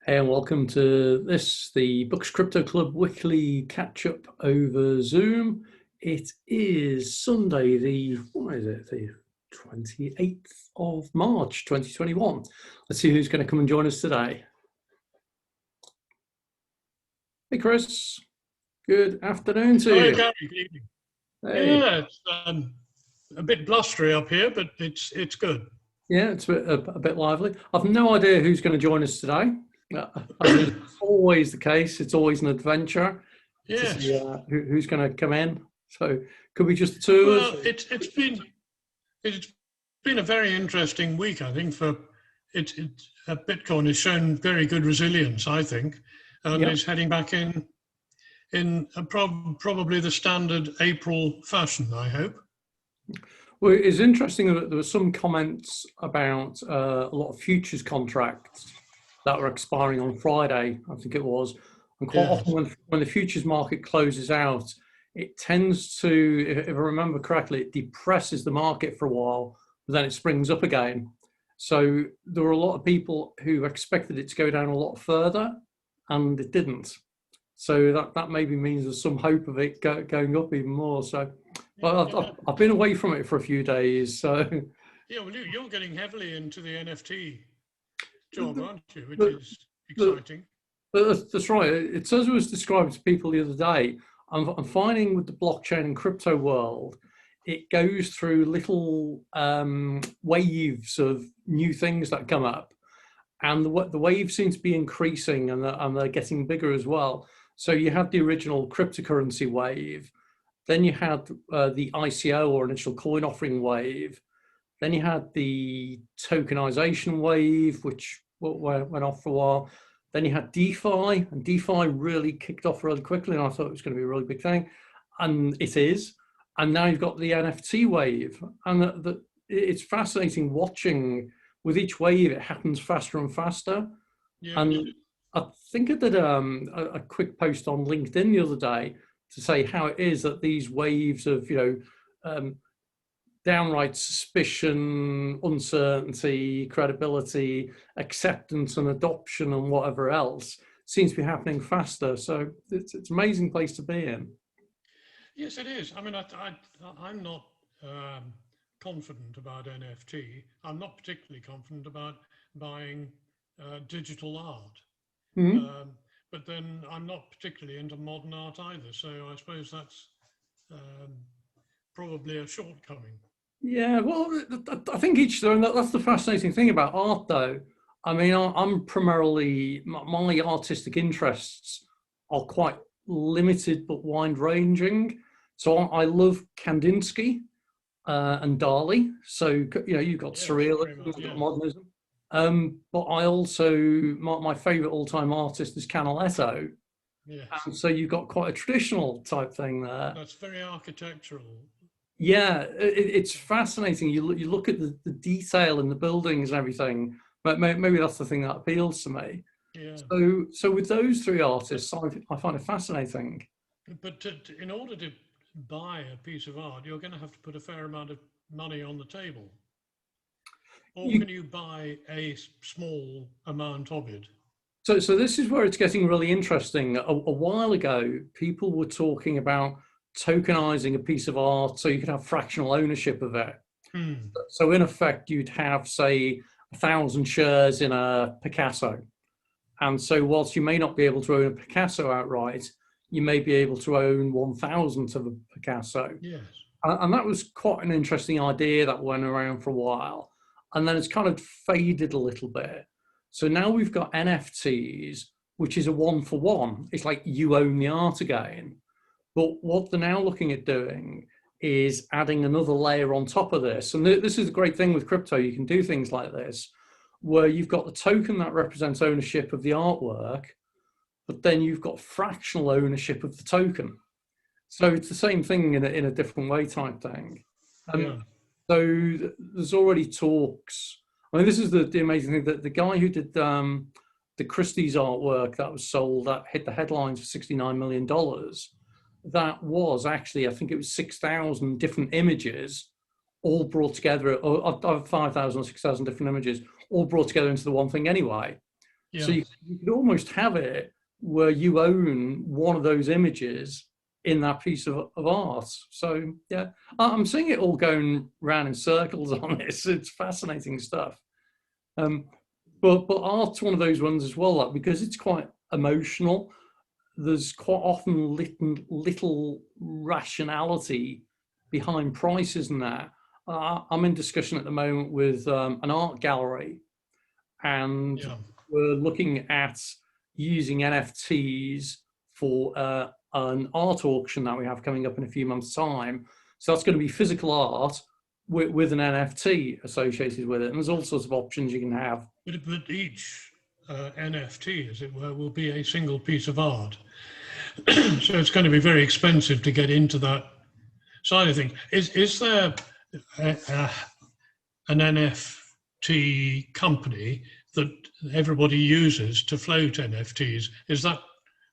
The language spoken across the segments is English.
Hey, and welcome to the Books Crypto Club weekly catch-up over Zoom. It is Sunday, the 28th of March, 2021. Let's see who's going to come and join us today. Hey, Chris. Good afternoon to you. Gary, good evening. Hey. Yeah, it's a bit blustery up here, but it's good. Yeah, it's a bit lively. I've no idea who's going to join us today. As is always the case, it's always an adventure to Yes. see who's going to come in. So could be just the two of us. Well, it's been a very interesting week, I think. Bitcoin has shown very good resilience, I think, and is heading back in probably the standard April fashion, I hope. Well, it's interesting that there were some comments about a lot of futures contracts that were expiring on Friday, I think it was. And quite often when the futures market closes out, it tends to, if I remember correctly, it depresses the market for a while, but then it springs up again. So there were a lot of people who expected it to go down a lot further, and it didn't. So that maybe means there's some hope of it going up even more. So I've been away from it for a few days. So yeah, well, you're getting heavily into the NFT job, aren't you? Which is exciting. That's right. It's as it was described to people the other day. I'm finding with the blockchain and crypto world, it goes through little waves of new things that come up, and the waves seem to be increasing, and they're getting bigger as well. So you had the original cryptocurrency wave, then you had the ICO or initial coin offering wave, then you had the tokenization wave, which went off for a while. Then you had DeFi, and DeFi really kicked off really quickly, and I thought it was going to be a really big thing, and it is. And now you've got the NFT wave, and it's fascinating watching with each wave. It happens faster and faster. Yeah. And I think I did a quick post on LinkedIn the other day to say how it is that these waves of downright suspicion, uncertainty, credibility, acceptance and adoption and whatever else seems to be happening faster. So it's an amazing place to be in. Yes, it is. I mean, I'm not confident about NFT. I'm not particularly confident about buying digital art. Mm-hmm. But then I'm not particularly into modern art either. So I suppose that's probably a shortcoming. Yeah, well, I think each their own. That's the fascinating thing about art, though. I mean, I'm primarily, my artistic interests are quite limited but wide-ranging. So I love Kandinsky and Dali. So, you've got surrealism, you've got modernism. But I also, my favorite all-time artist is Canaletto. Yes. And so you've got quite a traditional type thing there. That's very architectural. Yeah, it's fascinating. You look at the detail in the buildings and everything, but maybe that's the thing that appeals to me. Yeah. So with those three artists, I find it fascinating. But in order to buy a piece of art, you're going to have to put a fair amount of money on the table. Or can you buy a small amount of it? So this is where it's getting really interesting. A while ago, people were talking about tokenizing a piece of art so you could have fractional ownership of it. So in effect, you'd have, say, 1,000 shares in a Picasso. And so whilst you may not be able to own a Picasso outright, you may be able to own 1,000th of a Picasso. Yes. And that was quite an interesting idea that went around for a while. And then it's kind of faded a little bit. So now we've got NFTs, which is a one-for-one. It's like you own the art again. But what they're now looking at doing is adding another layer on top of this. And this is the great thing with crypto. You can do things like this, where you've got the token that represents ownership of the artwork, but then you've got fractional ownership of the token. So it's the same thing in a different way type thing. So there's already talks. I mean, this is the amazing thing, that the guy who did the Christie's artwork that was sold, that hit the headlines for $69 million, that was actually, I think it was 6,000 different images all brought together, or 5,000 or 6,000 different images all brought together into the one thing anyway. Yeah. So you could almost have it where you own one of those images in that piece of art. So yeah, I'm seeing it all going round in circles on this. It's fascinating stuff. But art's one of those ones as well, like, because it's quite emotional. There's quite often little rationality behind prices and that. I'm in discussion at the moment with an art gallery, and Yeah. we're looking at using NFTs for an art auction that we have coming up in a few months' time. So that's going to be physical art with an NFT associated with it. And there's all sorts of options you can have. But each NFT, as it were, will be a single piece of art. So it's going to be very expensive to get into that side of things. Is there an NFT company that everybody uses to float NFTs? Is that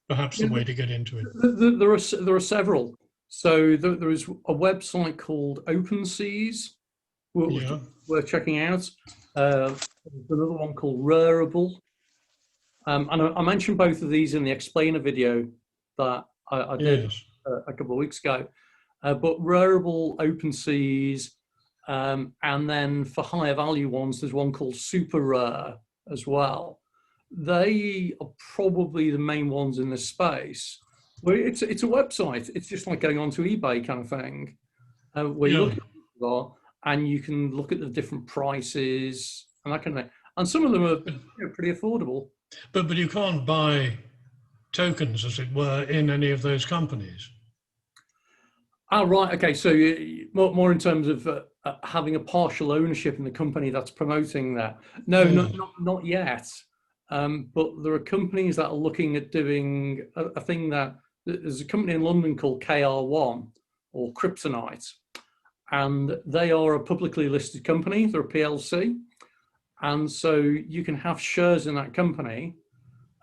perhaps the way to get into it? There are several. So there is a website called OpenSeas, which Yeah. we're checking out. There's another one called Rarible. And I mentioned both of these in the explainer video that I did Yes. a couple of weeks ago. But Rarible, OpenSeas, and then for higher value ones, there's one called Super Rare as well. They are probably the main ones in this space. Well, it's a website. It's just like going onto eBay kind of thing, where you look at it and you can look at the different prices and that kind of thing. And some of them are pretty affordable. But you can't buy tokens, as it were, in any of those companies. Oh, right. Okay. So more in terms of having a partial ownership in the company that's promoting that. No, not yet. But there are companies that are looking at doing a thing that there's a company in London called KR1 or Kryptonite, and they are a publicly listed company. They're a PLC. And so you can have shares in that company,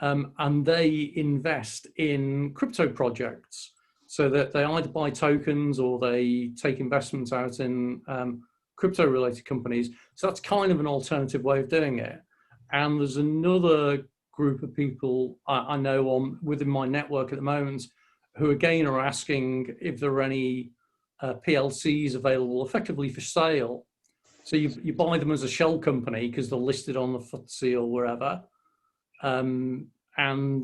and they invest in crypto projects. So that they either buy tokens or they take investments out in crypto-related companies. So that's kind of an alternative way of doing it. And there's another group of people I know within my network at the moment who again are asking if there are any PLCs available effectively for sale. So you buy them as a shell company because they're listed on the FTSE or wherever, and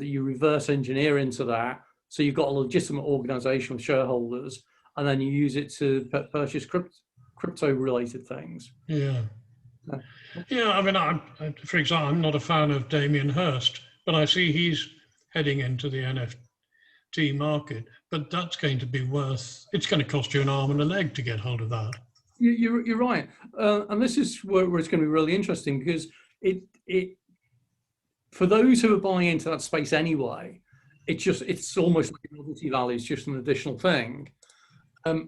you reverse engineer into that. So you've got a legitimate organization with shareholders, and then you use it to purchase crypto-related things. Yeah. Yeah, I mean, for example, I'm not a fan of Damien Hirst, but I see he's heading into the NFT market. But that's going to be it's going to cost you an arm and a leg to get hold of that. You're right. And this is where it's going to be really interesting, because it for those who are buying into that space anyway, it's almost like a novelty value. It's just an additional thing.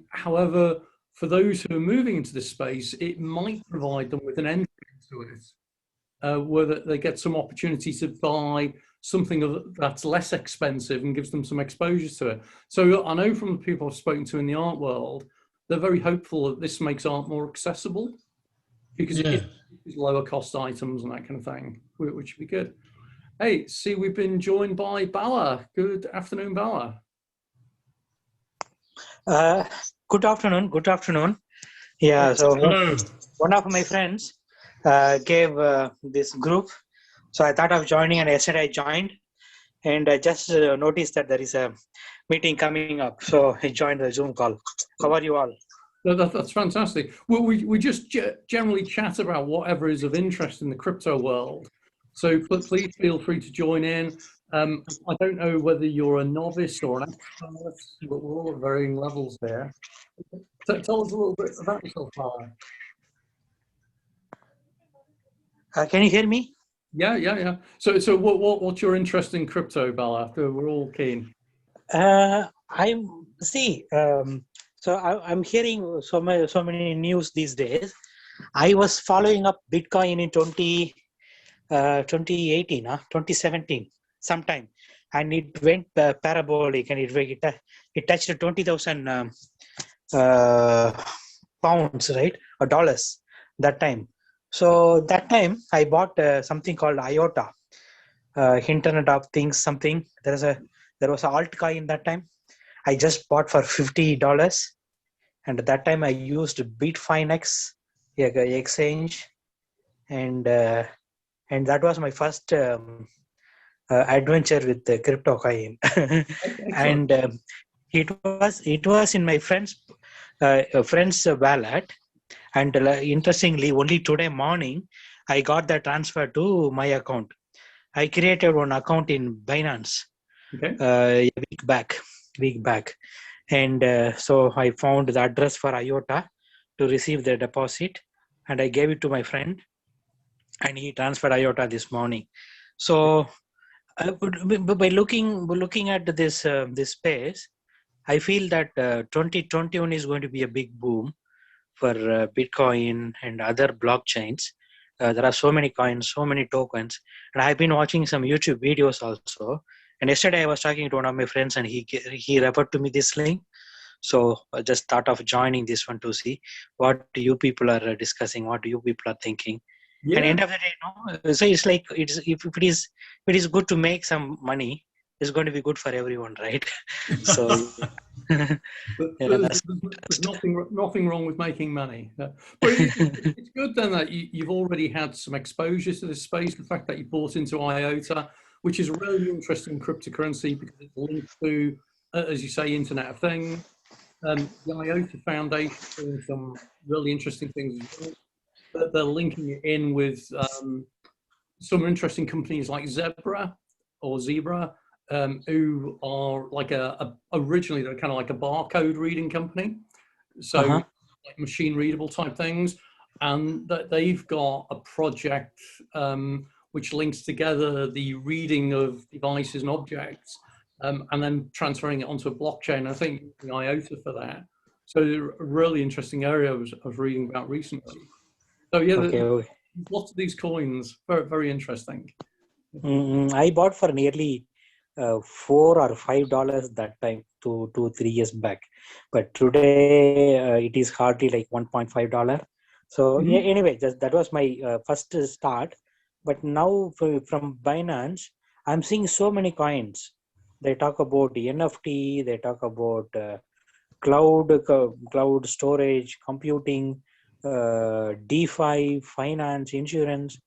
However, for those who are moving into this space, it might provide them with an entry into it, where they get some opportunity to buy something that's less expensive and gives them some exposure to it. So I know from the people I've spoken to in the art world, they're very hopeful that this makes art more accessible, because it's lower cost items and that kind of thing, which would be good. Hey, see, we've been joined by Bala. Good afternoon, Bala. Good afternoon. Good afternoon. Yeah, so one of my friends gave this group. So I thought of joining, and yesterday I joined, and I just noticed that there is a meeting coming up. So I joined the Zoom call. How are you all? That's fantastic. Well, we just generally chat about whatever is of interest in the crypto world. So please feel free to join in. I don't know whether you're a novice or an expert, but we're all at varying levels there. So tell us a little bit about yourself, Bala. Can you hear me? Yeah. So what's your interest in crypto, Bala? We're all keen. I'm hearing so many news these days. I was following up Bitcoin in 2018, 2017, sometime, and it went parabolic, and it touched 20,000 pounds, right, or dollars that time. So that time I bought something called IOTA. Internet of Things something. There was a altcoin that time. I just bought for $50, and at that time I used Bitfinex exchange, and that was my first adventure with the crypto coin. And it was in my friend's wallet, and interestingly, only today morning I got the transfer to my account. I created one account in Binance a week back, and so I found the address for IOTA to receive the deposit, and I gave it to my friend, and he transferred IOTA this morning. So by looking at this space, I feel that 2021 is going to be a big boom for Bitcoin and other blockchains. There are so many coins, so many tokens, and I've been watching some YouTube videos also. And yesterday I was talking to one of my friends, and he referred to me this link. So I just thought of joining this one to see what you people are discussing, what you people are thinking. Yeah. And end of the day, so it's like if it is good to make some money, it's going to be good for everyone, right? So there's nothing wrong with making money. But it's good then that you've already had some exposure to this space. The fact that you bought into IOTA, which is a really interesting cryptocurrency because it's linked to, as you say, Internet of Things. The IOTA Foundation doing some really interesting things as well. They're linking it in with some interesting companies like Zebra, who are like originally they're kind of like a barcode reading company, so like machine readable type things, and that they've got a project which links together the reading of devices and objects, and then transferring it onto a blockchain. I think using IOTA for that. So a really interesting area I was reading about recently. So yeah, lots of these coins, very, very interesting. I bought for nearly $4 or $5 that time, 2-3 years back, but today it is hardly like $1.5. So yeah, anyway, that was my first start. But now from Binance, I'm seeing so many coins. They talk about the NFT, they talk about cloud storage, computing, DeFi, finance, insurance.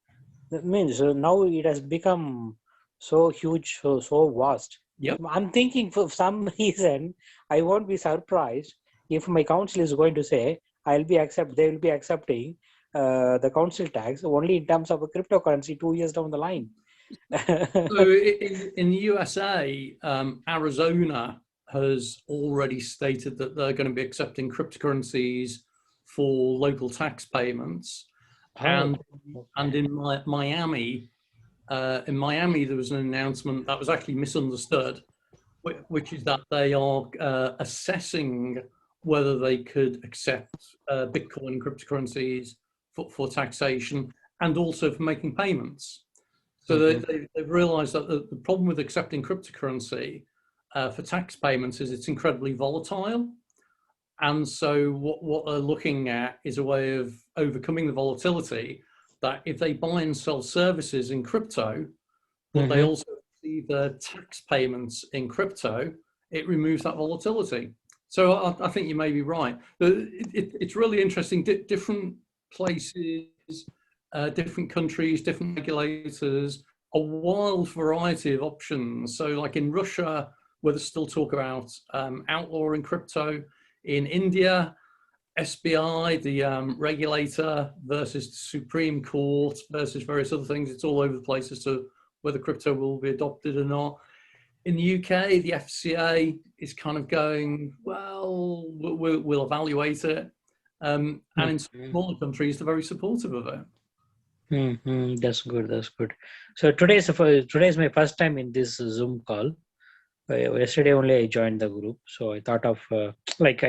That means now it has become so huge, so vast. Yep. I'm thinking for some reason, I won't be surprised if my council is going to say they will be accepting the council tax only in terms of a cryptocurrency 2 years down the line. So in the USA, Arizona has already stated that they're going to be accepting cryptocurrencies for local tax payments. And in Miami, there was an announcement that was actually misunderstood, which is that they are assessing whether they could accept Bitcoin and cryptocurrencies for taxation and also for making payments. So they've realized that the problem with accepting cryptocurrency for tax payments is it's incredibly volatile. And so what they're looking at is a way of overcoming the volatility, that if they buy and sell services in crypto, but they also receive their tax payments in crypto, it removes that volatility. So I think you may be right. It's really interesting. Different places, different countries, different regulators, a wild variety of options. So like in Russia, where there's still talk about outlawing crypto. In India, SBI, the regulator, versus the Supreme Court, versus various other things. It's all over the place as to whether crypto will be adopted or not. In the UK, the FCA is kind of going, well, we'll evaluate it. And in smaller countries, they're very supportive of it. That's good. So today is my first time in this Zoom call. Yesterday only I joined the group, so I thought of I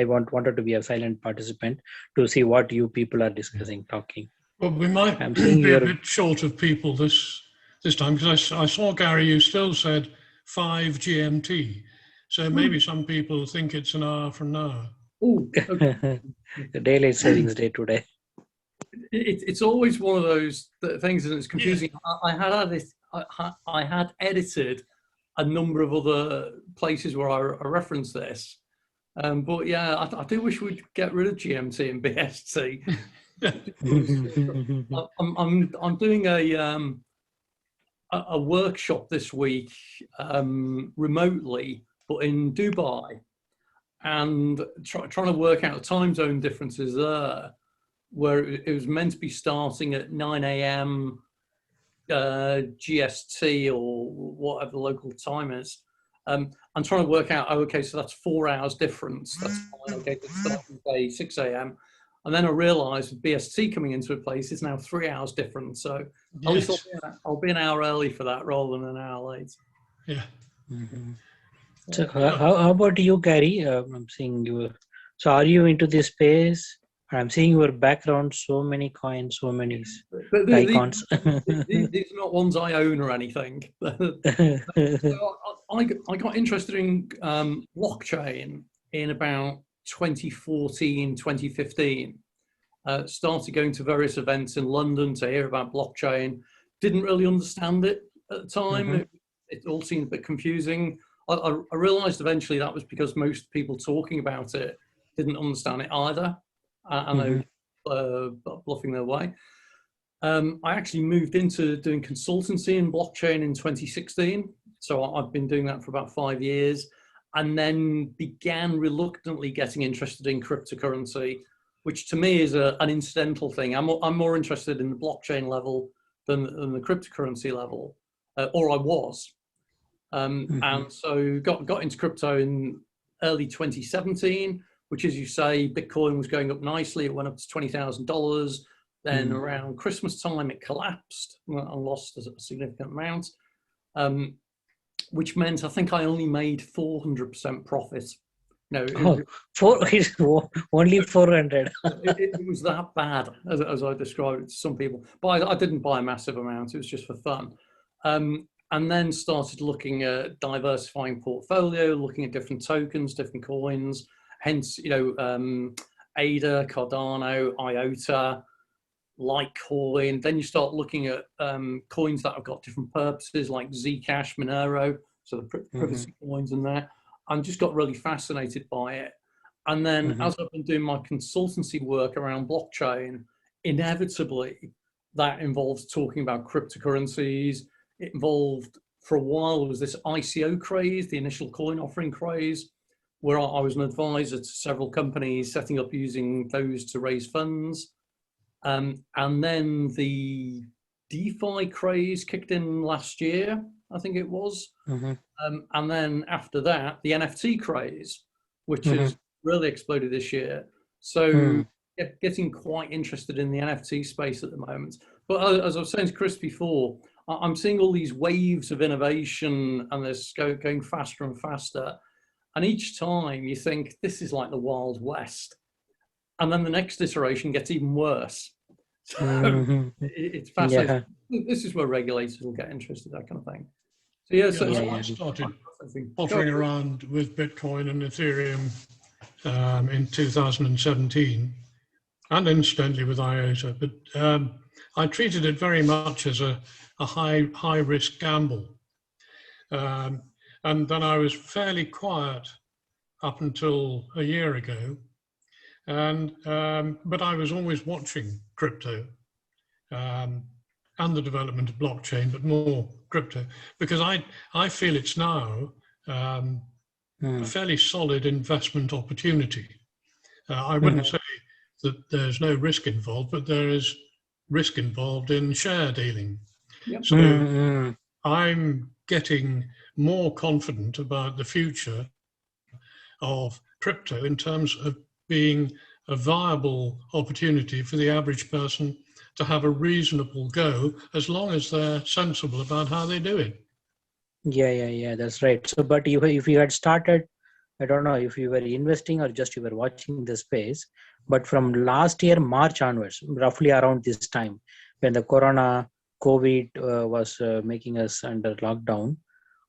wanted to be a silent participant to see what you people are discussing, talking. Well, we might be a bit short of people this time, because I saw, Gary, you still said 5 GMT, so maybe some people think it's an hour from now. Oh, okay. The daylight savings day today. It's always one of those things, and it's confusing. Yeah. I I had edited a number of other places where I reference this. But yeah, I do wish we'd get rid of GMT and BST. I'm doing a workshop this week remotely, but in Dubai, and trying to work out time zone differences there, where it was meant to be starting at 9 a.m. GST or whatever the local time is. I'm trying to work out, oh, okay, so that's 4 hours difference. That's fine. Okay, it's starting say 6 a.m. And then I realised with BST coming into a place, it's now 3 hours difference. So at least I'll be an hour early for that rather than an hour late. Yeah. Mm-hmm. So how about you, Gary? I'm seeing you. So are you into this space? I'm seeing your background, so many coins, so many icons. These are not ones I own or anything. So I got interested in blockchain in about 2014, 2015. Started going to various events in London to hear about blockchain. Didn't really understand it at the time. Mm-hmm. It all seemed a bit confusing. I realized eventually that was because most people talking about it didn't understand it either. And they were bluffing their way. I actually moved into doing consultancy in blockchain in 2016. So I've been doing that for about 5 years, and then began reluctantly getting interested in cryptocurrency, which to me is an incidental thing. I'm more interested in the blockchain level than the cryptocurrency level, or I was. And so got into crypto in early 2017, which, as you say, Bitcoin was going up nicely. It went up to $20,000. Then around Christmas time, it collapsed and lost a significant amount, which meant I think I only made 400% profit. No, only 400. it was that bad, as I described it to some people. But I didn't buy a massive amount. It was just for fun. And then started looking at diversifying portfolio, looking at different tokens, different coins. Hence, ADA, Cardano, IOTA, Litecoin. Then you start looking at coins that have got different purposes, like Zcash, Monero, so the privacy coins in there. And just got really fascinated by it. And then as I've been doing my consultancy work around blockchain, inevitably that involves talking about cryptocurrencies. It involved, for a while, was this ICO craze, the initial coin offering craze, where I was an advisor to several companies setting up using those to raise funds. And then the DeFi craze kicked in last year, I think it was. And then after that, the NFT craze, which has really exploded this year. So getting quite interested in the NFT space at the moment. But as I was saying to Chris before, I'm seeing all these waves of innovation, and they're going faster and faster. And each time you think, this is like the Wild West. And then the next iteration gets even worse. So it's fascinating. Yeah. This is where regulators will get interested, that kind of thing. So I started pottering around with Bitcoin and Ethereum in 2017, and incidentally with IOTA. But I treated it very much as a high risk gamble. And then I was fairly quiet up until a year ago. And but I was always watching crypto and the development of blockchain, but more crypto, because I feel it's now a fairly solid investment opportunity. I wouldn't say that there's no risk involved, but there is risk involved in share dealing. Yep. So I'm getting more confident about the future of crypto in terms of being a viable opportunity for the average person to have a reasonable go, as long as they're sensible about how they do it. Yeah, that's right. So, but if you had started, I don't know if you were investing or just you were watching the space, but from last year, March onwards, roughly around this time, when the COVID was making us under lockdown,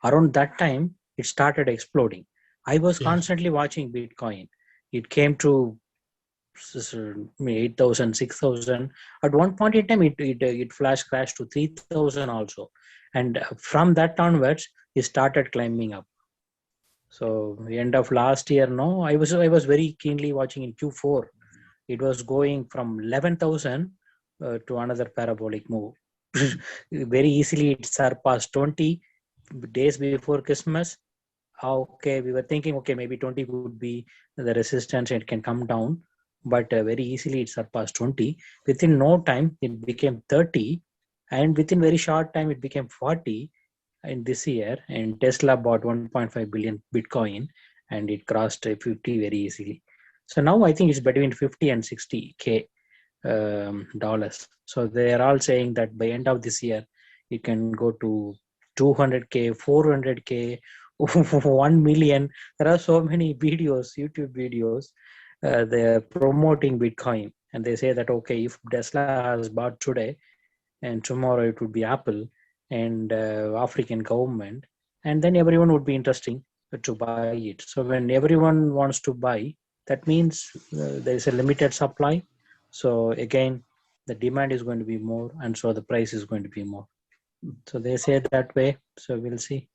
around that time, it started exploding. I was constantly watching Bitcoin. It came to 8,000, 6,000. At one point in time, it flash crashed to 3,000 also. And from that onwards, it started climbing up. So the end of last year, no, I was very keenly watching in Q4. It was going from 11,000 to another parabolic move. Very easily, it surpassed 20 days before Christmas. Okay, we were thinking, okay, maybe 20 would be the resistance, it can come down, but very easily it surpassed 20. Within no time, it became 30, and within very short time, it became 40 in this year. And Tesla bought 1.5 billion Bitcoin, and it crossed 50 very easily. So now I think it's between 50 and 60K dollars. So they are all saying that by end of this year, it can go to 200K, 400K, 1 million. There are so many videos, YouTube videos, they're promoting Bitcoin, and they say that, okay, if Tesla has bought today and tomorrow it would be Apple and African government, and then everyone would be interesting to buy it. So when everyone wants to buy, that means there is a limited supply. So again, the demand is going to be more, and so the price is going to be more. So they say that way. So we'll see.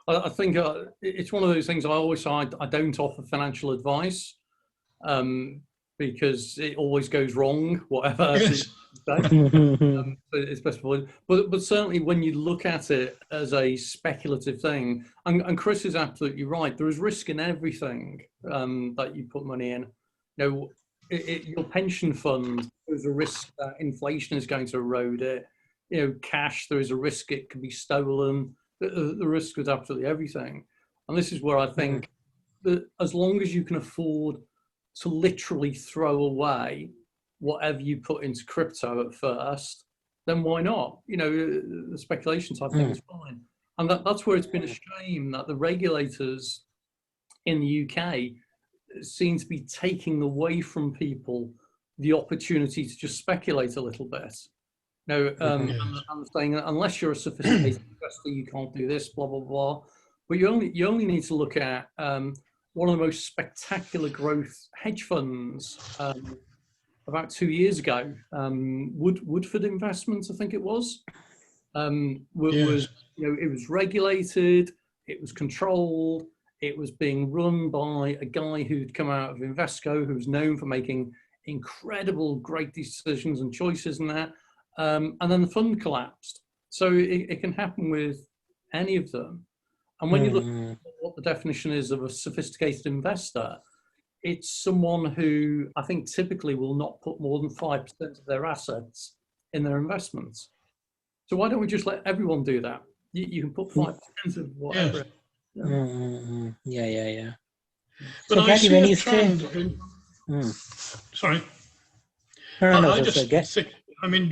I think it's one of those things I always say I don't offer financial advice because it always goes wrong, whatever. Yes. It's best avoided. But certainly when you look at it as a speculative thing, and Chris is absolutely right, there is risk in everything that you put money in. You know, your pension fund, there's a risk that inflation is going to erode it. You know, cash, there is a risk it could be stolen. The risk is absolutely everything. And this is where I think that as long as you can afford to literally throw away whatever you put into crypto at first, then why not? You know, the speculation type thing is fine. And that's where it's been a shame that the regulators in the UK seem to be taking away from people the opportunity to just speculate a little bit. No, I'm saying that unless you're a sophisticated investor, you can't do this, blah, blah, blah. But you only need to look at one of the most spectacular growth hedge funds about 2 years ago, Woodford Investments, I think it was. Was, you know, it was regulated, it was controlled, it was being run by a guy who'd come out of Invesco, who was known for making incredible, great decisions and choices and that. And then the fund collapsed. So it can happen with any of them. And when you look at what the definition is of a sophisticated investor, it's someone who I think typically will not put more than 5% of their assets in their investments. So why don't we just let everyone do that? You can put 5% of whatever. Yeah. But so I Gatti, see when a you trend. say, Sorry. I just think, I mean,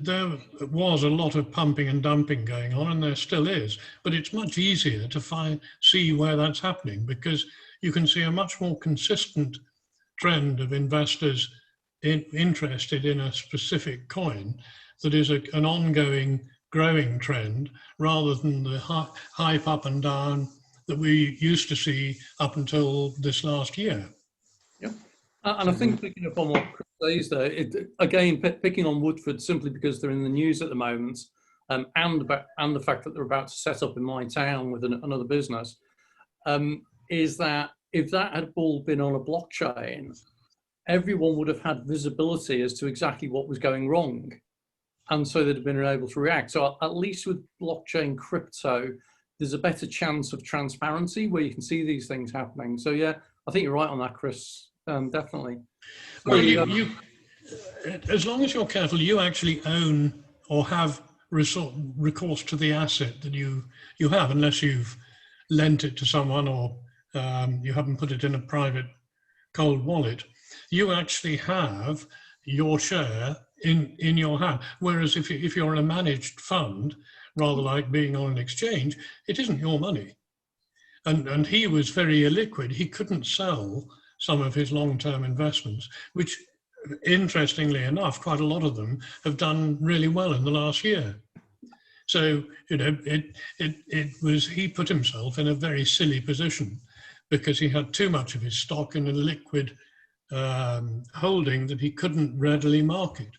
there was a lot of pumping and dumping going on, and there still is, but it's much easier to see where that's happening, because you can see a much more consistent trend of investors interested in a specific coin that is an ongoing growing trend, rather than the hype up and down that we used to see up until this last year. Yeah. And I think picking up on what Chris says there, again, picking on Woodford simply because they're in the news at the moment, and the fact that they're about to set up in my town with another business, is that if that had all been on a blockchain, everyone would have had visibility as to exactly what was going wrong. And so they'd have been able to react. So at least with blockchain crypto, there's a better chance of transparency where you can see these things happening. So yeah, I think you're right on that, Chris. Definitely. Well, you, as long as you're careful, you actually own or have recourse to the asset that you have, unless you've lent it to someone or you haven't put it in a private cold wallet. You actually have your share in your hand. Whereas if you're in a managed fund, rather like being on an exchange, it isn't your money. And he was very illiquid. He couldn't sell some of his long-term investments, which, interestingly enough, quite a lot of them have done really well in the last year. So, you know, he put himself in a very silly position because he had too much of his stock in a liquid holding that he couldn't readily market.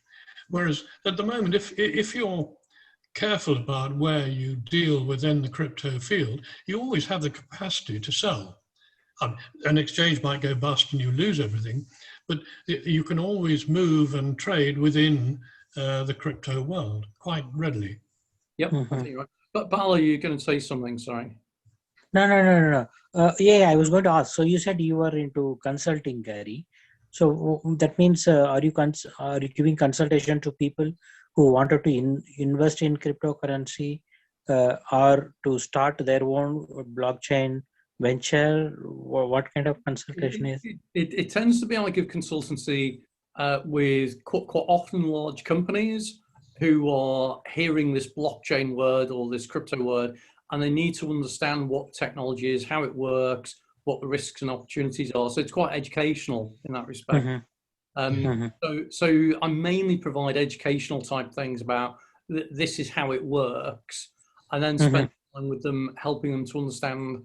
Whereas at the moment, if you're careful about where you deal within the crypto field, you always have the capacity to sell. An exchange might go bust and you lose everything, but you can always move and trade within the crypto world quite readily. Yep, I think you're right. But Bala, you're going to say something, sorry. No. Yeah, I was going to ask. So you said you were into consulting, Gary. So that means are you giving consultation to people who wanted to invest in cryptocurrency or to start their own blockchain venture? What kind of consultation is? It tends to be I give consultancy with quite often large companies who are hearing this blockchain word or this crypto word, and they need to understand what technology is, how it works, what the risks and opportunities are. So it's quite educational in that respect. So I mainly provide educational type things about this is how it works, and then spend time with them, helping them to understand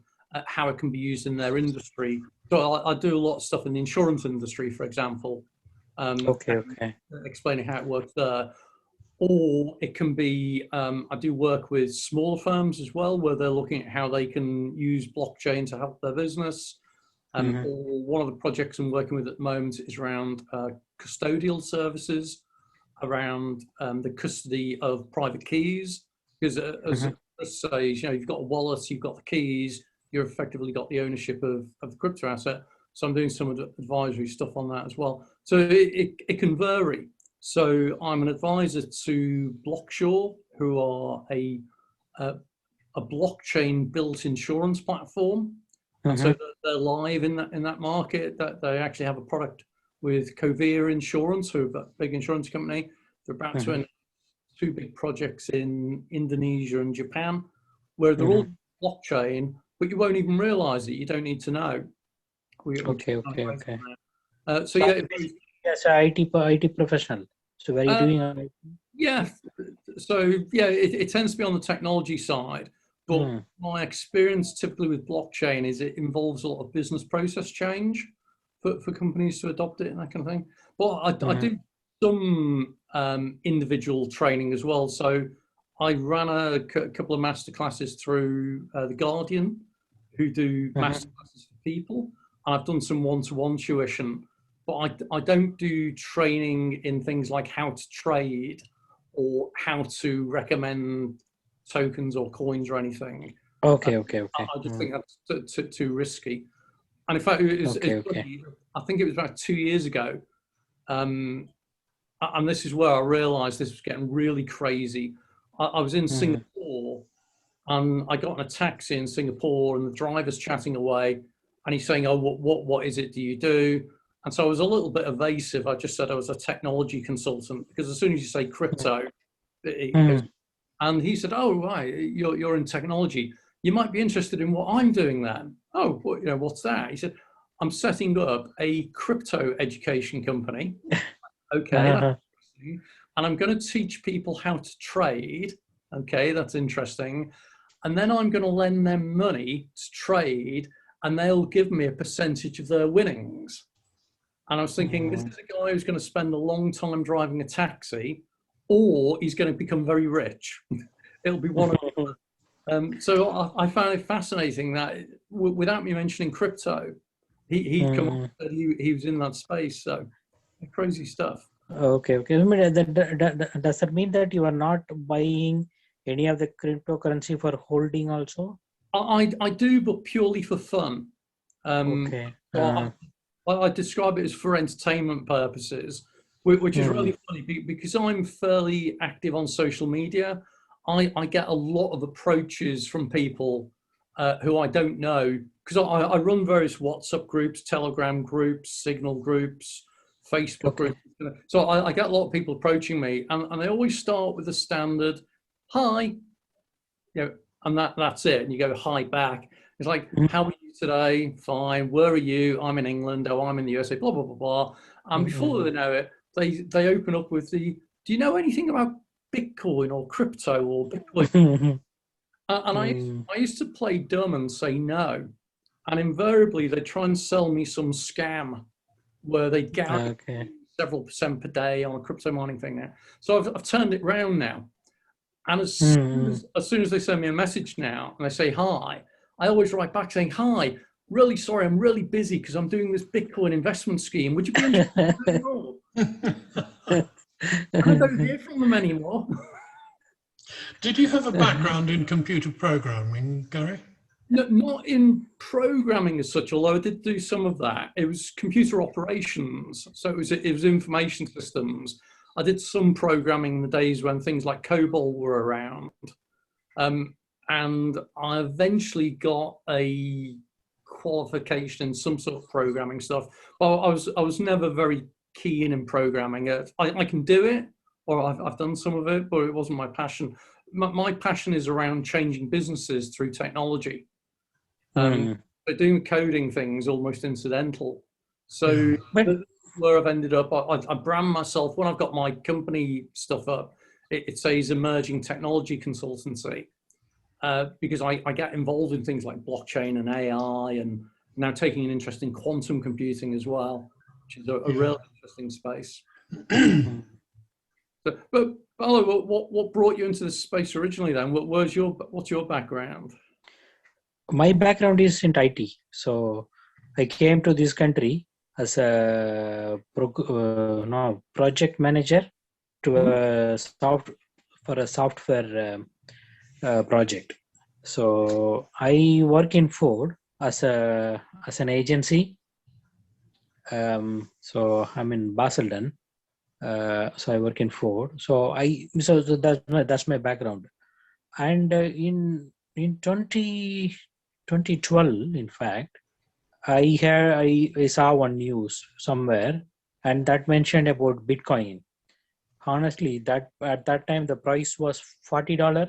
how it can be used in their industry. So I do a lot of stuff in the insurance industry, for example. Explaining how it works there. Or it can be, I do work with smaller firms as well, where they're looking at how they can use blockchain to help their business. Or one of the projects I'm working with at the moment is around custodial services, around the custody of private keys. Because as say, you've got a wallet, you've got the keys, you've effectively got the ownership of the crypto asset. So I'm doing some of the advisory stuff on that as well. So it can vary. So I'm an advisor to Blocksure, who are a blockchain-built insurance platform. So they're live in that market. That they actually have a product with Covea Insurance, who are a big insurance company. They're about to enter 2 big projects in Indonesia and Japan, where they're all blockchain, but you won't even realize it. You don't need to know. So yeah. Yes, IT professional. So where are you doing? Yeah, so yeah, it tends to be on the technology side, but my experience typically with blockchain is it involves a lot of business process change for companies to adopt it and that kind of thing. But I do some individual training as well. So I ran a couple of masterclasses through The Guardian, who do masterclasses for people, and I've done some one-to-one tuition. But I don't do training in things like how to trade or how to recommend tokens or coins or anything. I just think that's too risky. And in fact, I think it was about 2 years ago. And this is where I realized this was getting really crazy. I was in Singapore, and I got in a taxi in Singapore, and the driver's chatting away, and he's saying, "Oh, what is it do you do?" And so I was a little bit evasive. I just said I was a technology consultant, because as soon as you say crypto, and he said, "Oh, right, you're in technology. You might be interested in what I'm doing then." "Oh, what's that?" He said, "I'm setting up a crypto education company." Okay, that's interesting. And I'm going to teach people how to trade. Okay, that's interesting. And then I'm going to lend them money to trade, and they'll give me a percentage of their winnings. And I was thinking, this is a guy who's going to spend a long time driving a taxi, or he's going to become very rich. It'll be one of them. So I found it fascinating that without me mentioning crypto, he'd come up and he was in that space. So crazy stuff. Okay. Does that mean that you are not buying any of the cryptocurrency for holding also? I do, but purely for fun. I describe it as for entertainment purposes, which is really funny because I'm fairly active on social media. I get a lot of approaches from people who I don't know, because I run various WhatsApp groups, Telegram groups, Signal groups, Facebook groups. So I get a lot of people approaching me, and they always start with the standard "hi," and that's it. And you go "hi" back. It's like, "How are you today?" "Fine." "Where are you?" "I'm in England." "Oh, I'm in the USA." Blah blah blah blah. And before they know it, they open up with "Do you know anything about Bitcoin or crypto or Bitcoin?" And I used to play dumb and say no, and invariably they try and sell me some scam where they guarantee several % per day on a crypto mining thing now. So I've turned it round now. And as soon as they send me a message now and I say hi, I always write back saying, hi, really sorry, I'm really busy because I'm doing this Bitcoin investment scheme. Would you be interested in doing more? And I don't hear from them anymore. Did you have a background in computer programming, Gary? No, not in programming as such, although I did do some of that. It was computer operations. So it was information systems. I did some programming in the days when things like COBOL were around. And I eventually got a qualification in some sort of programming stuff. Well, I was never very keen in programming. I can do it, or I've done some of it, but it wasn't my passion. My passion is around changing businesses through technology. But doing coding things almost incidental. So where I've ended up, I brand myself, when I've got my company stuff up, it says emerging technology consultancy, because I get involved in things like blockchain and AI, and now taking an interest in quantum computing as well, which is a real interesting space. But Paolo, what brought you into this space originally then? What's your background? My background is in IT. So I came to this country as a project manager to a software project. So I work in Ford as an agency. So I'm in Basildon. So I work in Ford. So that's my background. And in 2012, in fact, I saw one news somewhere, and that mentioned about Bitcoin. Honestly, that at that time the price was $40,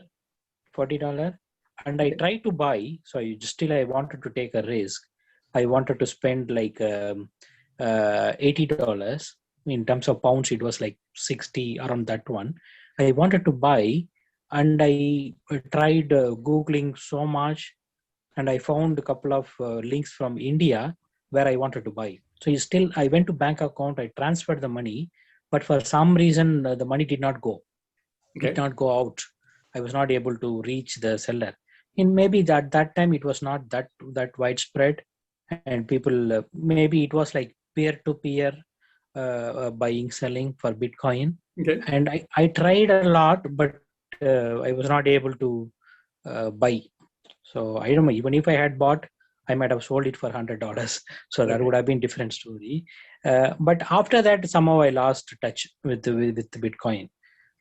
and I tried to buy. So I wanted to take a risk. I wanted to spend like $80. In terms of pounds, it was like 60, around that one. I wanted to buy, and I tried Googling so much, and I found a couple of links from India where I wanted to buy. So I went to bank account, I transferred the money, but for some reason the money did not go. Okay. Did not go out. I was not able to reach the seller. And maybe that time it was not that widespread, and people maybe it was like peer-to-peer buying, selling for Bitcoin. Okay. And I tried a lot, but I was not able to buy. So I don't know, even if I had bought, I might have sold it for $100. So that would have been different story. But after that, somehow I lost touch with the Bitcoin.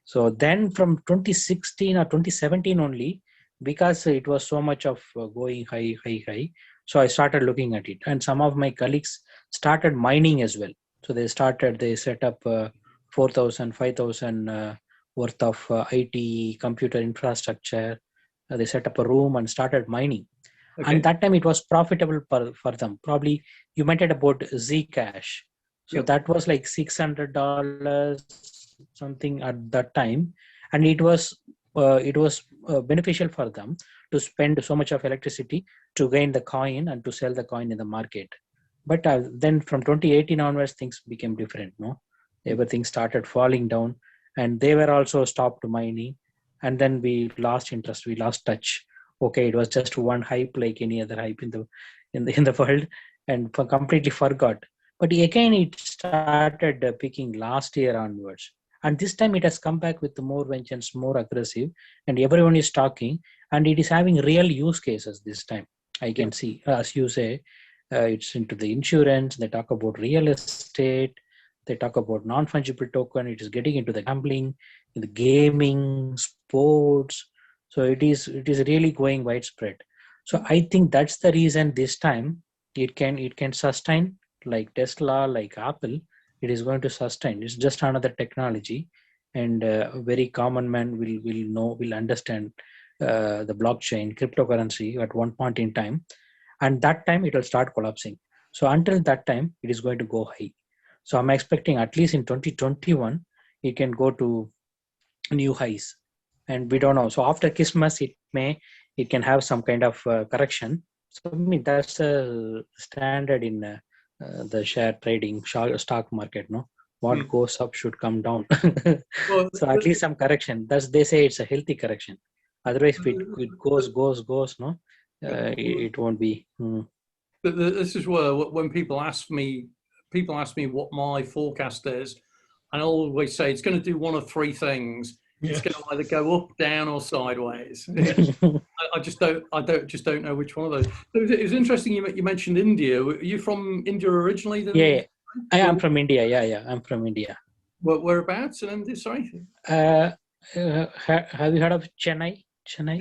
So then from 2016 or 2017 only, because it was so much of going high. So I started looking at it, and some of my colleagues started mining as well. So they set up 4,000, 5,000 worth of IT computer infrastructure. They set up a room and started mining. Okay. And that time it was profitable for them. Probably you mentioned about Zcash. So that was like $600 something at that time. And it was beneficial for them to spend so much of electricity to gain the coin and to sell the coin in the market. But then from 2018 onwards, things became different. No, everything started falling down, and they were also stopped mining. And then we lost interest. We lost touch. Okay, it was just one hype like any other hype in the world, and completely forgot. But again, it started picking last year onwards. And this time it has come back with more vengeance, more aggressive, and everyone is talking, and it is having real use cases this time. I can see, as you say, it's into the insurance. They talk about real estate. They talk about non-fungible token. It is getting into the gambling, the gaming, sports. So it is really going widespread. So I think that's the reason this time it can sustain, like Tesla, like Apple. It is going to sustain. It's just another technology, and a very common man will understand the blockchain, cryptocurrency at one point in time, and that time it will start collapsing. So until that time, it is going to go high. So I'm expecting at least in 2021, it can go to new highs, and we don't know. So after Christmas, it can have some kind of correction. So I mean that's a standard in the share trading stock market, no? what goes up should come down. Well, So at least some correction. They say it's a healthy correction. Otherwise, if it goes, no, it won't be. This is where when people ask me what my forecast is, and I always say it's going to do one of three things. Yes. It's going to either go up, down, or sideways. I just don't know which one of those. It was interesting you mentioned India. Are you from India originally? Yeah, I am from India. Yeah, I'm from India. Whereabouts in India? Sorry. Have you heard of Chennai? Chennai,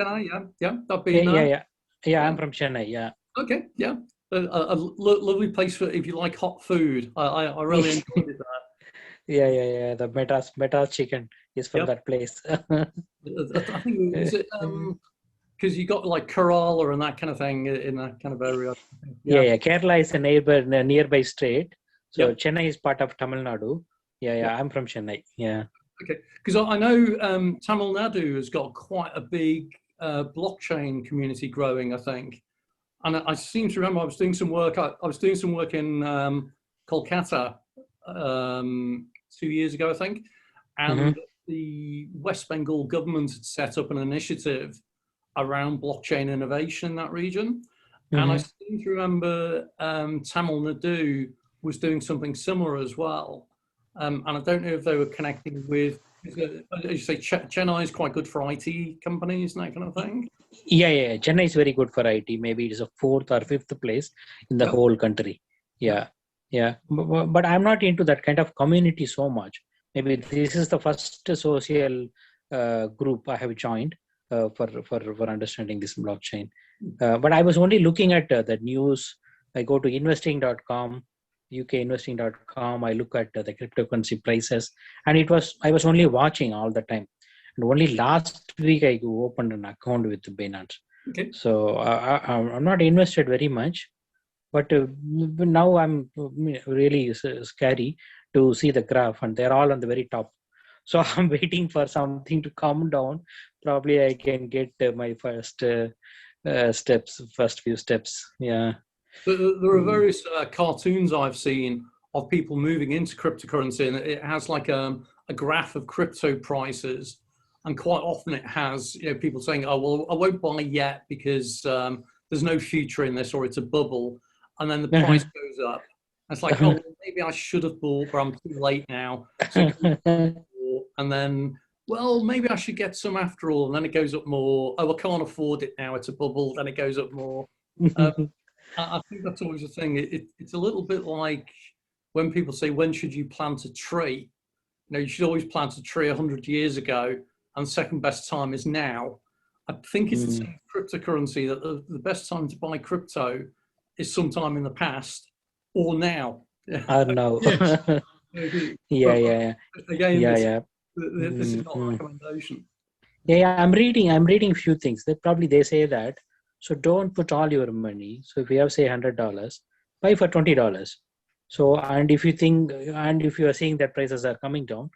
yeah. I've been there. Yeah. I'm from Chennai. Yeah. Okay, yeah. A lovely place for if you like hot food. I really enjoyed it there. Yeah. The Madras chicken is from that place. I think is it because you got like Kerala and that kind of thing in that kind of area. Yeah. Kerala is a nearby state. So Chennai is part of Tamil Nadu. Yeah. I'm from Chennai. Yeah. Okay, because I know Tamil Nadu has got quite a big blockchain community growing, I think. And I seem to remember I was doing some work. I was doing some work in Kolkata 2 years ago, I think, and the West Bengal government had set up an initiative around blockchain innovation in that region. And I seem to remember Tamil Nadu was doing something similar as well. And I don't know if they were connecting with, as you say, Chennai is quite good for IT companies and that kind of thing. Yeah. Chennai is very good for IT. Maybe it is a 4th or 5th place in the whole country. Yeah. But I'm not into that kind of community so much. Maybe this is the first social group I have joined for understanding this blockchain. But I was only looking at the news. I go to investing.com, ukinvesting.com. I look at the cryptocurrency prices, and I was only watching all the time. And only last week I opened an account with Binance. Okay. So I'm not invested very much, but now I'm really scary to see the graph, and they're all on the very top. So I'm waiting for something to come down. Probably I can get my first few steps. Yeah. There are various cartoons I've seen of people moving into cryptocurrency, and it has like a graph of crypto prices. And quite often it has, people saying, "Oh, well, I won't buy yet because there's no future in this, or it's a bubble." And then the price goes up. And it's like, "Oh, well, maybe I should have bought, but I'm too late now." So and then, well, maybe I should get some after all. And then it goes up more. Oh, I can't afford it now. It's a bubble. Then it goes up more. I think that's always the thing. It's a little bit like when people say, "When should you plant a tree?" You should always plant a tree 100 years ago, and the second best time is now. I think it's the same cryptocurrency, that the best time to buy crypto is sometime in the past or now. No. Yeah. Again, this is not a recommendation. Yeah, I'm reading a few things. They say that, so don't put all your money. So if you have, say, $100, buy for $20. So, and if you are seeing that prices are coming down,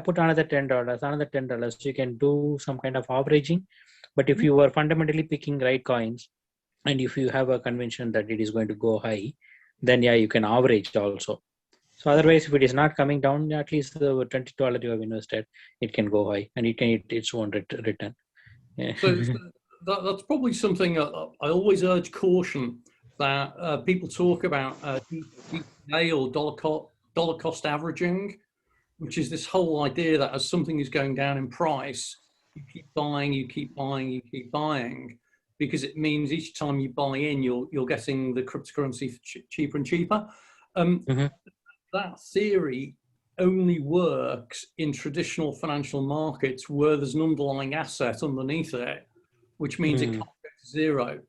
put another $10. So you can do some kind of averaging. But if you are fundamentally picking right coins, and if you have a conviction that it is going to go high, then you can average also. So otherwise, if it is not coming down, at least the $20 you have invested, it can go high, and it can eat its own return. Yeah. So that's probably something I always urge caution that people talk about DCA or dollar cost averaging, which is this whole idea that as something is going down in price, you keep buying, because it means each time you buy in, you're getting the cryptocurrency cheaper and cheaper. That theory only works in traditional financial markets where there's an underlying asset underneath it, which means it can't go to zero.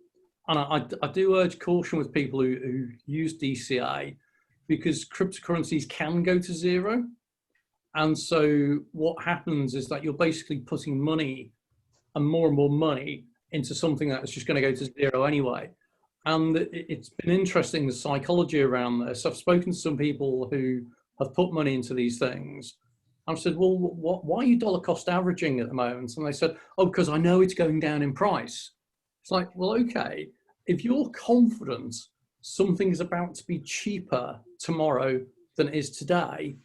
And I do urge caution with people who use DCA, because cryptocurrencies can go to zero. And so what happens is that you're basically putting money and more money into something that's just going to go to zero anyway. And it's been interesting, the psychology around this. I've spoken to some people who have put money into these things. I've said, well, why are you dollar cost averaging at the moment? And they said, oh, because I know it's going down in price. It's like, well, okay, if you're confident something is about to be cheaper tomorrow than it is today,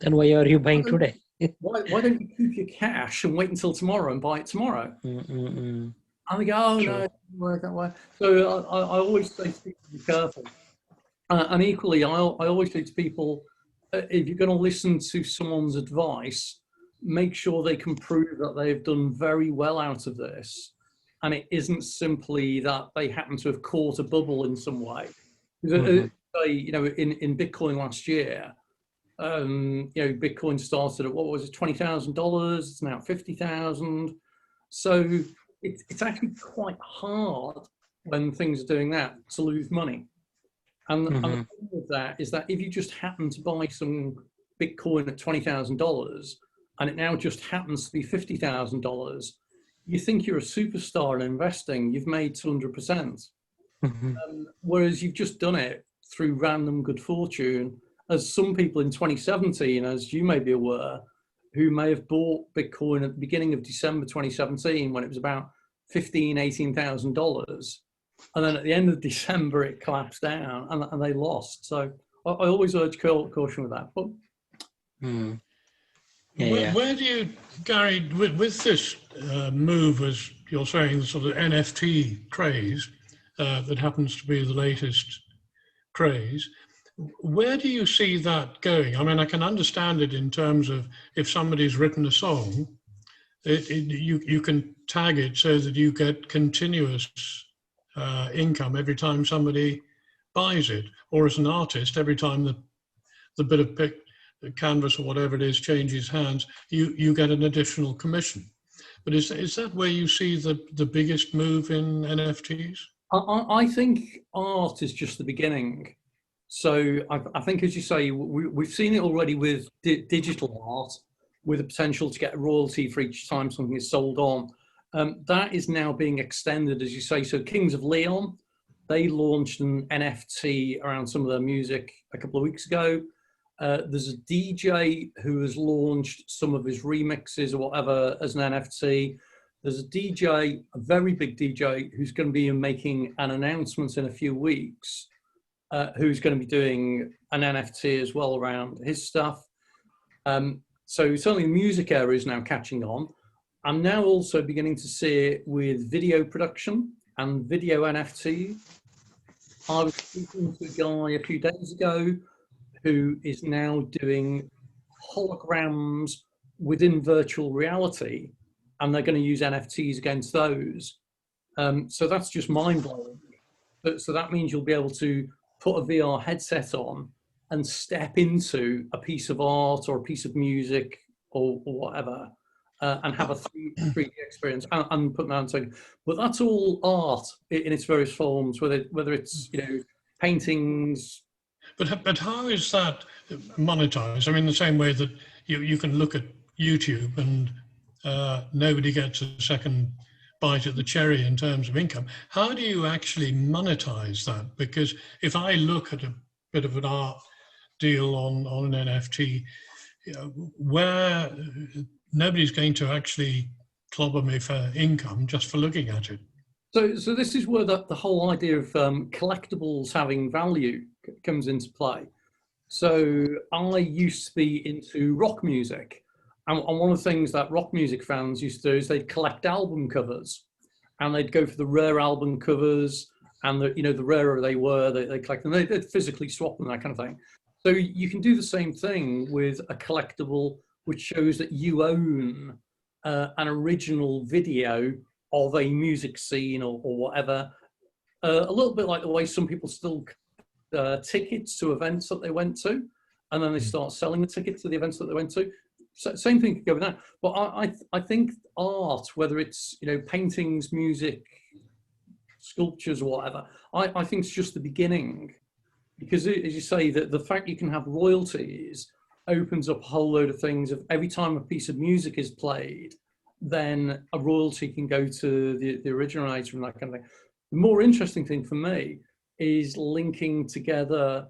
Then why are you buying today? Why don't you keep your cash and wait until tomorrow and buy it tomorrow? And they go, oh, no, it doesn't work that way. So I always say to people, be careful. And equally, I always say to people, if you're going to listen to someone's advice, make sure they can prove that they've done very well out of this. And it isn't simply that they happen to have caught a bubble in some way. You know, in Bitcoin last year, you know, Bitcoin started at, what was it, $20,000. It's now 50,000. So it's actually quite hard when things are doing that to lose money. And the thing with that is that if you just happen to buy some Bitcoin at $20,000 and it now just happens to be $50,000, you think you're a superstar in investing. You've made 200%. Whereas you've just done it through random good fortune, as some people in 2017, as you may be aware, who may have bought Bitcoin at the beginning of December 2017 when it was about $15,000, $18,000. And then at the end of December, it collapsed down and they lost. So I always urge caution with that. But where do you, Gary, with this move, as you're saying, the sort of NFT craze that happens to be the latest craze, where do you see that going? I mean, I can understand it in terms of if somebody's written a song, you can tag it so that you get continuous income every time somebody buys it, or as an artist, every time the bit of canvas or whatever it is changes hands, you get an additional commission. But is that where you see the biggest move in NFTs? I think art is just the beginning. So I think, as you say, we've seen it already with digital art, with the potential to get a royalty for each time something is sold on. That is now being extended, as you say. So Kings of Leon, they launched an NFT around some of their music a couple of weeks ago. There's a DJ who has launched some of his remixes or whatever as an NFT. There's a DJ, a very big DJ, who's going to be making an announcement in a few weeks, who's going to be doing an NFT as well around his stuff. So certainly the music area is now catching on. I'm now also beginning to see it with video production and video NFT. I was speaking to a guy a few days ago who is now doing holograms within virtual reality, and they're going to use NFTs against those. So that's just mind-blowing. So that means you'll be able to put a VR headset on and step into a piece of art or a piece of music or whatever, and have a 3D experience and put that on. So, but that's all art in its various forms, whether it's, you know, paintings. But how is that monetized? I mean, the same way that you can look at YouTube and nobody gets a second bite at the cherry in terms of income. How do you actually monetize that? Because if I look at a bit of an art deal on an NFT, you know, where nobody's going to actually clobber me for income just for looking at it. So this is where the whole idea of collectibles having value comes into play. So I used to be into rock music, and one of the things that rock music fans used to do is they'd collect album covers, and they'd go for the rare album covers, and the rarer they were, they collect them. They'd physically swap them, that kind of thing. So you can do the same thing with a collectible, which shows that you own an original video of a music scene or whatever. A little bit like the way some people still tickets to events that they went to, and then they start selling the tickets to the events that they went to. So, same thing could go with that. But I think art, whether it's, you know, paintings, music, sculptures, or whatever, I think it's just the beginning. Because, as you say, that the fact you can have royalties opens up a whole load of things. Of every time a piece of music is played, then a royalty can go to the originator and that kind of thing. The more interesting thing for me is linking together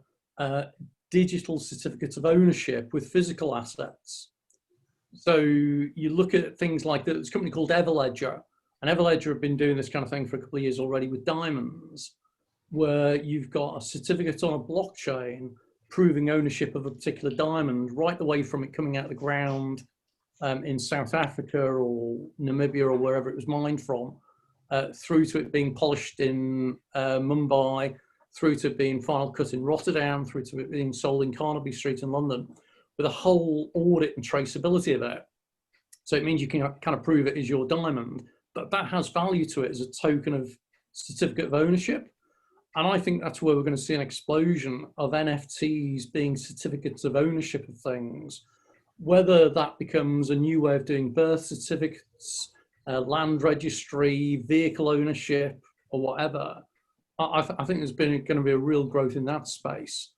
digital certificates of ownership with physical assets. So you look at things like this company called Everledger, and Everledger have been doing this kind of thing for a couple of years already with diamonds, where you've got a certificate on a blockchain proving ownership of a particular diamond, right the way from it coming out of the ground in South Africa or Namibia or wherever it was mined from, through to it being polished in Mumbai, through to it being final cut in Rotterdam, through to it being sold in Carnaby Street in London, with a whole audit and traceability of it. So it means you can kind of prove it is your diamond, but that has value to it as a token of certificate of ownership. And I think that's where we're going to see an explosion of NFTs being certificates of ownership of things, whether that becomes a new way of doing birth certificates, land registry, vehicle ownership, or whatever. I think there's going to be a real growth in that space.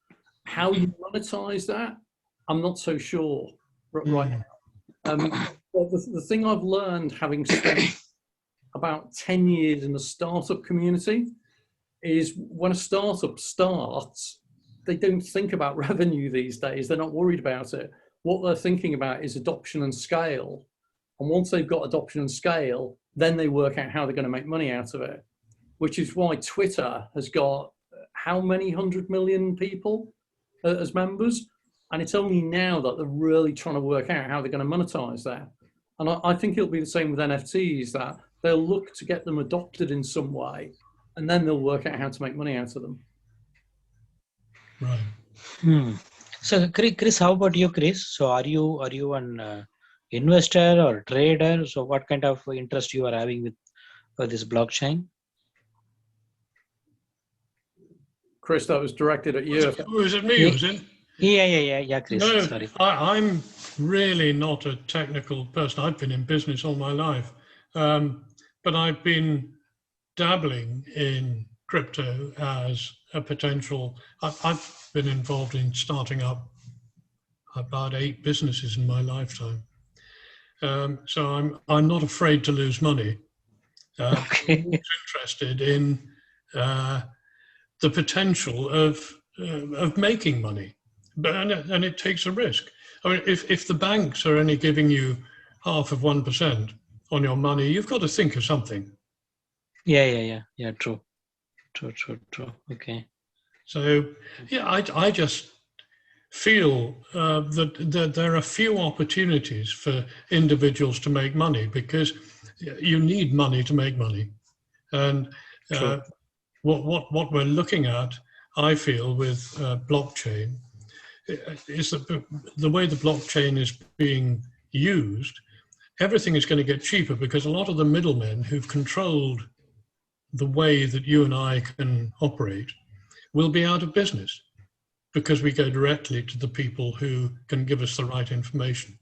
How you monetize that, I'm not so sure right now. Well, the thing I've learned, having spent about 10 years in the startup community, is when a startup starts, they don't think about revenue these days. They're not worried about it. What they're thinking about is adoption and scale. And once they've got adoption and scale, then they work out how they're going to make money out of it, which is why Twitter has got how many 100 million people as members? And it's only now that they're really trying to work out how they're going to monetize that. And I think it'll be the same with NFTs, that they'll look to get them adopted in some way, and then they'll work out how to make money out of them. Right. So, Chris, how about you, Chris? So, are you an investor or trader? So, what kind of interest you are having with this blockchain? Chris, that was directed at you. Was it me? Was it? Yeah, Chris. No, sorry. I'm really not a technical person. I've been in business all my life, but I've been dabbling in crypto as a potential. I've been involved in starting up about 8 businesses in my lifetime, so I'm not afraid to lose money. Okay. I'm interested in the potential of making money. And it takes a risk. I mean, if the banks are only giving you 0.5% on your money, you've got to think of something. Yeah. True. Okay. So, yeah, I just feel that there are few opportunities for individuals to make money, because you need money to make money. And what we're looking at, I feel, with blockchain, is that the way the blockchain is being used, everything is going to get cheaper, because a lot of the middlemen who've controlled the way that you and I can operate will be out of business, because we go directly to the people who can give us the right information.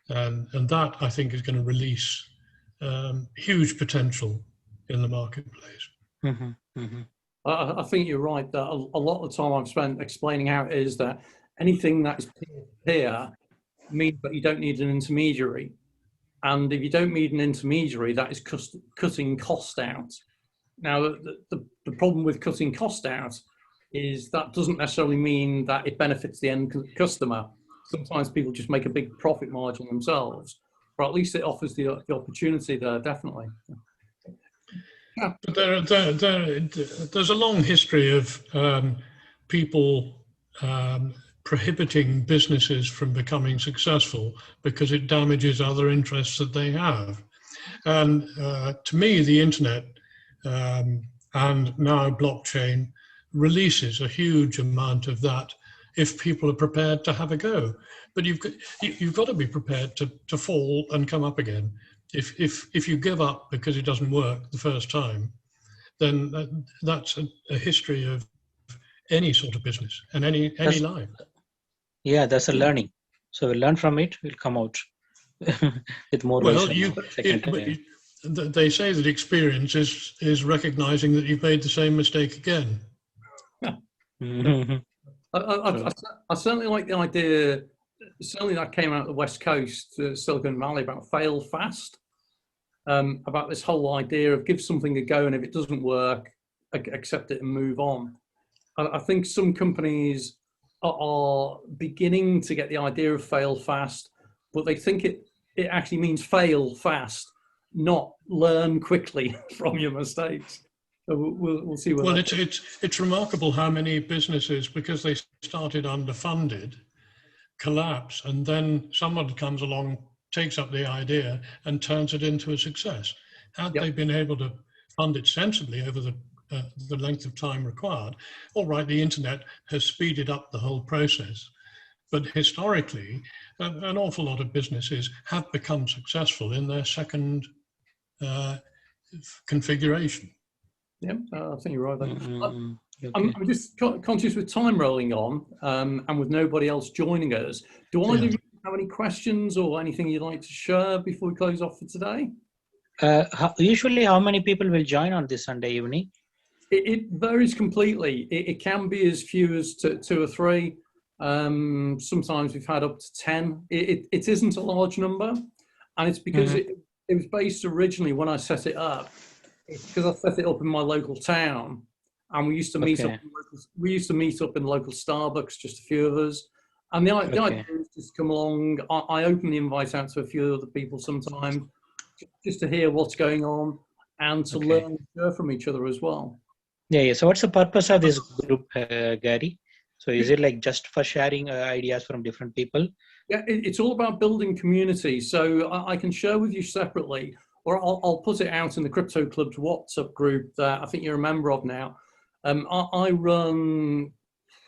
And that, I think, is going to release huge potential in the marketplace. I think you're right that a lot of the time I've spent explaining how it is that anything that is peer-to-peer means that you don't need an intermediary. And if you don't need an intermediary, that is cutting cost out. Now, the problem with cutting cost out is that doesn't necessarily mean that it benefits the end customer. Sometimes people just make a big profit margin themselves, but at least it offers the opportunity there, definitely. Yeah. But there's a long history of people prohibiting businesses from becoming successful because it damages other interests that they have. And to me, the internet and now blockchain releases a huge amount of that if people are prepared to have a go. But you've got to be prepared to fall and come up again. If you give up because it doesn't work the first time, then that's a history of any sort of business and any life. Yeah, that's a learning. So we'll learn from it, we'll come out with more wisdom. They say that experience is recognizing that you've made the same mistake again. I certainly like the idea, certainly that came out of the West Coast, Silicon Valley, about fail fast, about this whole idea of give something a go, and if it doesn't work, accept it and move on. I think some companies are beginning to get the idea of fail fast, but they think it actually means fail fast, not learn quickly from your mistakes. So we'll see. Well, it's remarkable how many businesses, because they started underfunded, collapse, and then someone comes along, takes up the idea, and turns it into a success. Had they been able to fund it sensibly over the length of time required, all right, the internet has speeded up the whole process. But historically, an awful lot of businesses have become successful in their second configuration. Yeah, I think you're right there. I'm just conscious with time rolling on, and with nobody else joining us. Do either of you have any questions or anything you'd like to share before we close off for today? Usually, how many people will join on this Sunday evening? It varies completely. It can be as few as 2 or 3. Sometimes we've had up to 10. It isn't a large number, and it's because it was based originally when I set it up. It's because I set it up in my local town, and we used to meet up. We used to meet up in the local Starbucks, just a few of us. And the idea is just come along. I open the invite out to a few other people sometimes, just to hear what's going on and to learn and share from each other as well. Yeah. So, what's the purpose of this group, Gary? So, is it like just for sharing ideas from different people? Yeah, it's all about building community. So I can share with you separately, or I'll put it out in the Crypto Club's WhatsApp group that I think you're a member of now. I run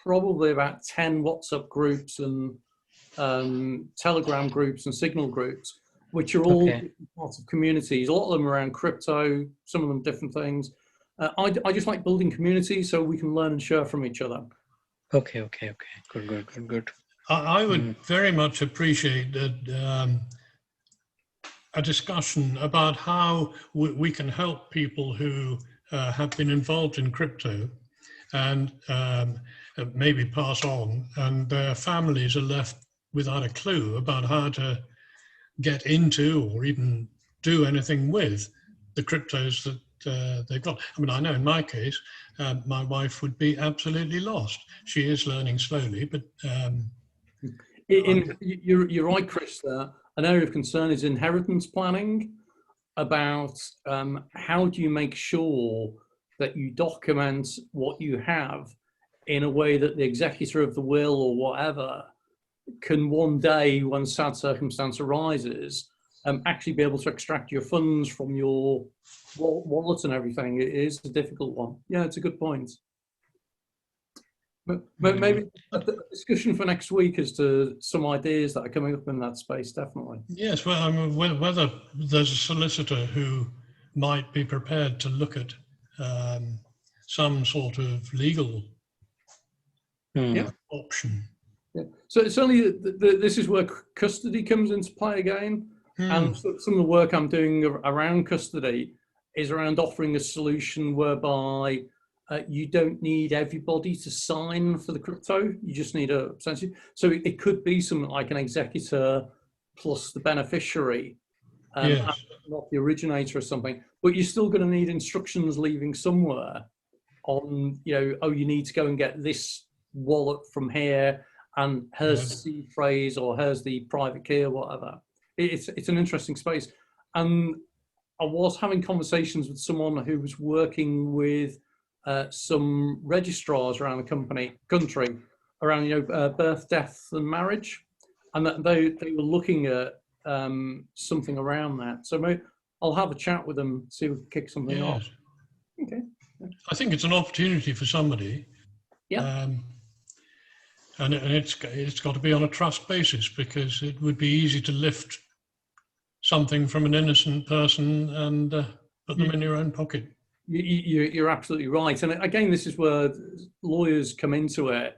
probably about 10 WhatsApp groups and Telegram groups and Signal groups, which are all different parts of communities. A lot of them around crypto, some of them different things. I just like building community so we can learn and share from each other. Okay. Good. I would very much appreciate a discussion about how we can help people who have been involved in crypto and maybe pass on, and their families are left without a clue about how to get into or even do anything with the cryptos that they've got. I mean, I know in my case, my wife would be absolutely lost. She is learning slowly, but... You're right, Chris. An area of concern is inheritance planning, about how do you make sure that you document what you have in a way that the executor of the will or whatever can one day, when sad circumstance arises, actually be able to extract your funds from your wallet and everything. It is a difficult one. Yeah, it's a good point. But maybe a discussion for next week as to some ideas that are coming up in that space, definitely. Yes, well, I mean, whether there's a solicitor who might be prepared to look at some sort of legal option. Yeah. So certainly this is where custody comes into play again. And some of the work I'm doing around custody is around offering a solution whereby you don't need everybody to sign for the crypto. You just need a percentage. So it could be something like an executor plus the beneficiary, not the originator or something. But you're still going to need instructions leaving somewhere on, you need to go and get this wallet from here, and here's the seed phrase, or here's the private key or whatever. It's an interesting space. And I was having conversations with someone who was working with some registrars around the country around birth, death, and marriage, and that they were looking at something around that. So maybe I'll have a chat with them, see if we can kick something off. Okay. I think it's an opportunity for somebody. Yeah. And it's got to be on a trust basis, because it would be easy to lift something from an innocent person and put them in your own pocket. You're absolutely right. And again, this is where lawyers come into it,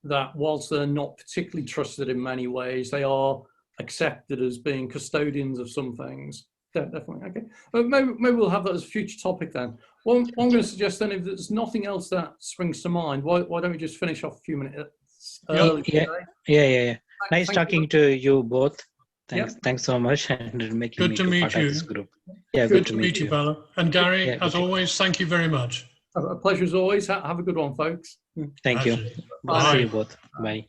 that whilst they're not particularly trusted in many ways, they are accepted as being custodians of some things. Definitely. Okay. But maybe we'll have that as a future topic then. Well, I'm going to suggest then, if there's nothing else that springs to mind, why don't we just finish off a few minutes early today? Yeah. Nice talking to you both. Thanks so much, and making me part of this group. Yeah, good to meet you, Bala. And Gary, as always, thank you very much. A pleasure as always. Have a good one, folks. Thank you. Bye. See you both. Bye.